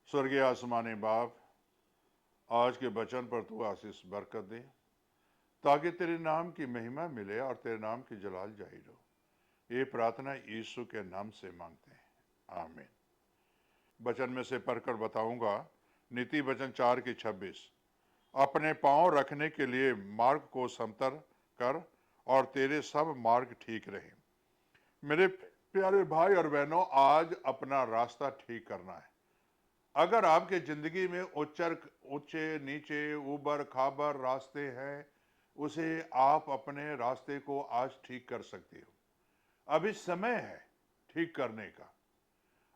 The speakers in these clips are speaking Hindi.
स्वर्गीय आसमानी बाप, आज के वचन पर तू आशीष बरकत दे ताकि तेरे नाम की महिमा मिले और तेरे नाम की जलाल जाहिर हो। ये प्रार्थना यीशु के नाम से मांगते हैं, आमीन। वचन में से पढ़कर बताऊंगा। नीति वचन 4:26। अपने पांव रखने के लिए मार्ग को समतल कर और तेरे सब मार्ग ठीक रहे। मेरे प्यारे भाई और बहनों, आज अपना रास्ता ठीक करना है। अगर आपके जिंदगी में ऊंचे नीचे ऊबर खाबर रास्ते हैं, उसे आप अपने रास्ते को आज ठीक कर सकते हो। अभी समय है ठीक करने का,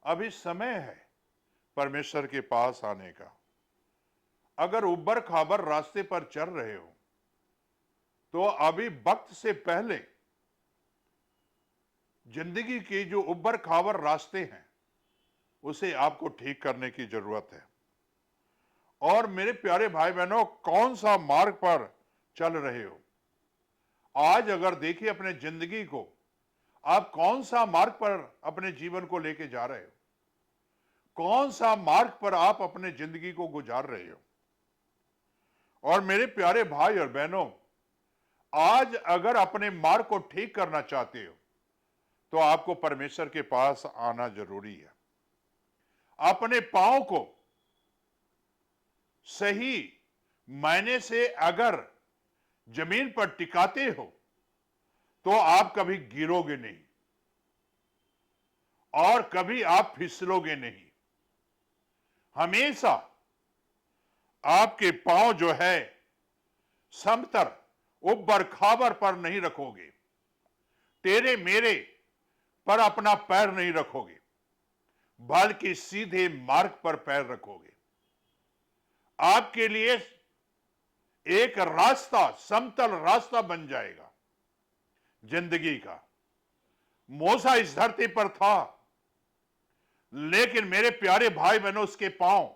अभी समय है परमेश्वर के पास आने का। अगर उबर खाबर रास्ते पर चल रहे हो तो अभी वक्त से पहले जिंदगी के जो उबर खाबर रास्ते हैं उसे आपको ठीक करने की जरूरत है। और मेरे प्यारे भाई बहनों, कौन सा मार्ग पर चल रहे हो? आज अगर देखिए अपने जिंदगी को, आप कौन सा मार्ग पर अपने जीवन को लेके जा रहे हो? कौन सा मार्ग पर आप अपने जिंदगी को गुजार रहे हो? और मेरे प्यारे भाई और बहनों, आज अगर अपने मार्ग को ठीक करना चाहते हो तो आपको परमेश्वर के पास आना जरूरी है। अपने पांव को सही मायने से अगर जमीन पर टिकाते हो तो आप कभी गिरोगे नहीं और कभी आप फिसलोगे नहीं। हमेशा आपके पांव जो है समतल उब्बर खाबर पर नहीं रखोगे, तेरे मेरे पर अपना पैर नहीं रखोगे, बल्कि सीधे मार्ग पर पैर रखोगे। आपके लिए एक रास्ता, समतल रास्ता बन जाएगा जिंदगी का। मूसा इस धरती पर था, लेकिन मेरे प्यारे भाई बहनों, उसके पांव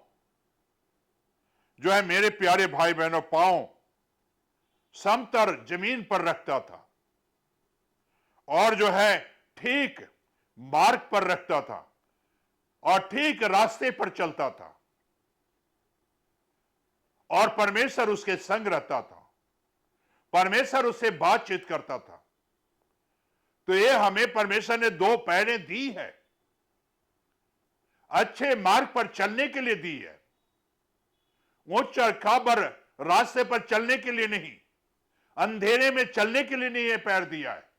जो है, मेरे प्यारे भाई बहनों, पांव समतल जमीन पर रखता था और जो है ठीक मार्ग पर रखता था और ठीक रास्ते पर चलता था और परमेश्वर उसके संग रहता था, परमेश्वर उससे बातचीत करता था। तो ये हमें परमेश्वर ने दो पहरें दी है, अच्छे मार्ग पर चलने के लिए दी है। ऊंच खाबर रास्ते पर चलने के लिए नहीं, अंधेरे में चलने के लिए नहीं ये पैर दिया है,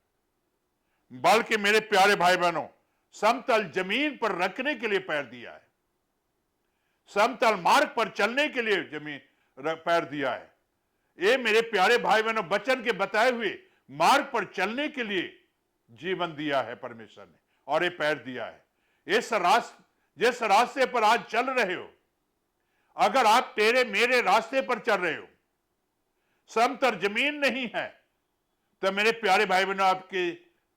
बल्कि मेरे प्यारे भाई बहनों, समतल जमीन पर रखने के लिए पैर दिया है, समतल मार्ग पर चलने के लिए जमीन पैर दिया है। ये मेरे प्यारे भाई बहनों, वचन के बताए हुए मार्ग पर चलने के लिए जीवन दिया है परमेश्वर ने, और ये पैर दिया है। जिस रास्ते पर आज चल रहे हो, अगर आप तेरे मेरे रास्ते पर चल रहे हो, समतल जमीन नहीं है, तो मेरे प्यारे भाई बहनों, आपके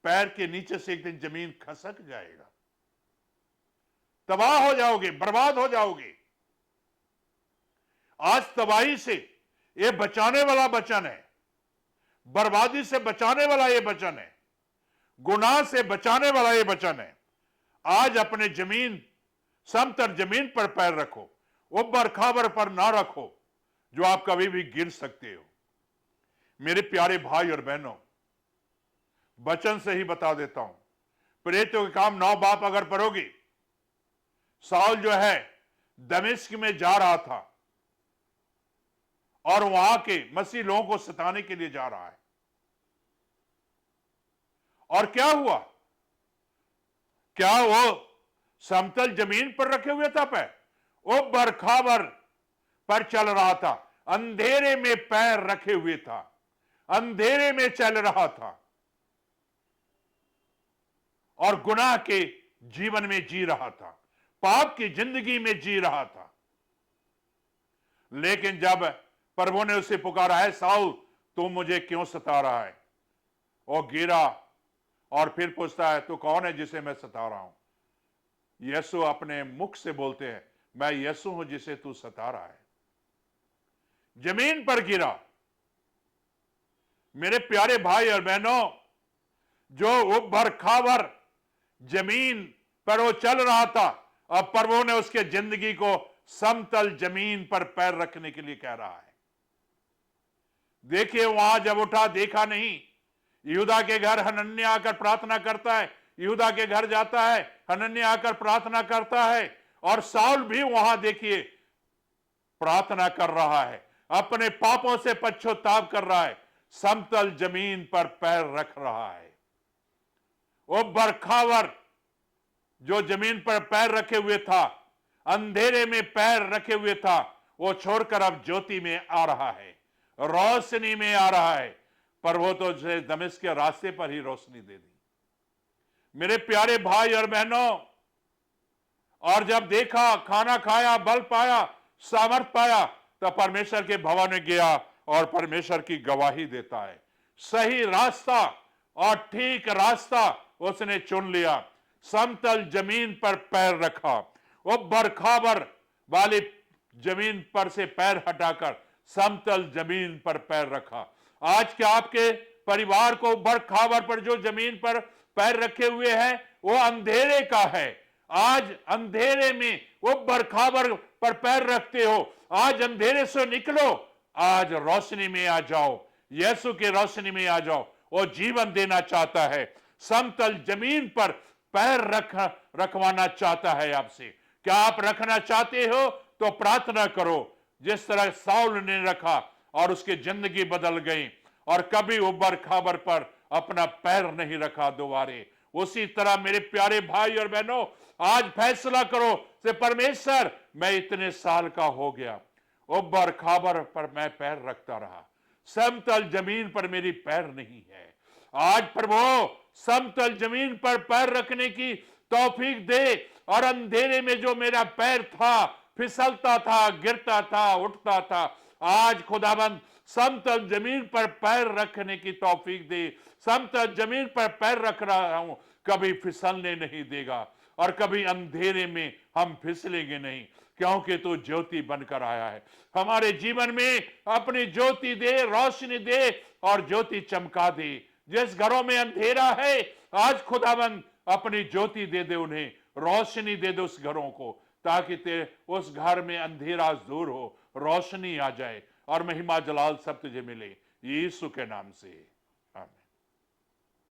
पैर के नीचे से एक दिन जमीन खसक जाएगा, तबाह हो जाओगे, बर्बाद हो जाओगे। आज तबाही से ये बचाने वाला वचन है, बर्बादी से बचाने वाला ये वचन है, गुनाह से बचाने वाला ये वचन है। आज अपने जमीन, समतल जमीन पर पैर रखो, उब्बर खाबर पर ना रखो, जो आप कभी भी गिर सकते हो। मेरे प्यारे भाई और बहनों, वचन से ही बता देता हूं, प्रेरितों के काम 9 बाप अगर पढ़ोगे, साउल जो है दमिश्क में जा रहा था और वहां के मसीह लोगों को सताने के लिए जा रहा है। और क्या हुआ? क्या वो समतल जमीन पर रखे हुए था पैर? उब्बर खाबर पर चल रहा था, अंधेरे में पैर रखे हुए था, अंधेरे में चल रहा था और गुनाह के जीवन में जी रहा था, पाप की जिंदगी में जी रहा था। लेकिन जब प्रभु ने उसे पुकारा, है साउल तू मुझे क्यों सता रहा है, वो गिरा और फिर पूछता है, तू कौन है जिसे मैं सता रहा हूं? यीशु अपने मुख से बोलते हैं, मैं यीशु हूं जिसे तू सता रहा है। जमीन पर गिरा। मेरे प्यारे भाई और बहनों, जो उब्बर खाबर जमीन पर वो चल रहा था, अब प्रभु ने उसके जिंदगी को समतल जमीन पर पैर रखने के लिए कह रहा है। देखिए, वहां जब उठा देखा नहीं, यहूदा के घर हनन्याह आकर प्रार्थना करता है, यहूदा के घर जाता है, हनन्याह आकर प्रार्थना करता है, और साउल भी वहां देखिए प्रार्थना कर रहा है, अपने पापों से पश्चाताप कर रहा है, समतल जमीन पर पैर रख रहा है। वो बरखावर जो जमीन पर पैर रखे हुए था, अंधेरे में पैर रखे हुए था, वो छोड़कर अब ज्योति में आ रहा है, रोशनी में आ रहा है। पर वो तो दमिश्क के रास्ते पर ही रोशनी दे दी। मेरे प्यारे भाई और बहनों, और जब देखा, खाना खाया, बल पाया, सामर्थ पाया, तो परमेश्वर के भवन में गया और परमेश्वर की गवाही देता है। सही रास्ता और ठीक रास्ता उसने चुन लिया, समतल जमीन पर पैर रखा, वो बरखाबर वाली जमीन पर से पैर हटाकर समतल जमीन पर पैर रखा। आज क्या आपके परिवार को बरखाबर पर जो जमीन पर पैर रखे हुए हैं वो अंधेरे का है। आज अंधेरे में वो बरखाबर पर पैर रखते हो, आज अंधेरे से निकलो, आज रोशनी में आ जाओ, यीशु के रोशनी में आ जाओ। वो जीवन देना चाहता है, समतल जमीन पर पैर रखवाना चाहता है आपसे। क्या आप रखना चाहते हो? तो प्रार्थना करो, जिस तरह साउल ने रखा और उसकी जिंदगी बदल गई, और कभी उबर खाबर पर अपना पैर नहीं रखा दोबारे। उसी तरह मेरे प्यारे भाई और बहनों, आज फैसला करो से परमेश्वर, मैं इतने साल का हो गया, उबर खाबर पर मैं पैर रखता रहा, समतल जमीन पर मेरी पैर नहीं है। आज प्रभु समतल जमीन पर पैर रखने की तौफीक दे, और अंधेरे में जो मेरा पैर था, फिसलता था, गिरता था, उठता था, आज खुदाबंद समतल जमीन पर पैर रखने की तौफीक दे। समतल जमीन पर पैर रख रहा हूं, कभी फिसलने नहीं देगा, और कभी अंधेरे में हम फिसलेंगे नहीं, क्योंकि तू ज्योति बनकर आया है। हमारे जीवन में अपनी ज्योति दे, रोशनी दे, और ज्योति चमका दे। जिस घरों में अंधेरा है, आज खुदाबंद अपनी ज्योति दे दे, उन्हें रोशनी दे दे उस घरों को, ताकि उस घर में अंधेरा दूर हो, रोशनी आ जाए, और महिमा जलाल सब तुझे मिले, यीशु के नाम से, आमीन।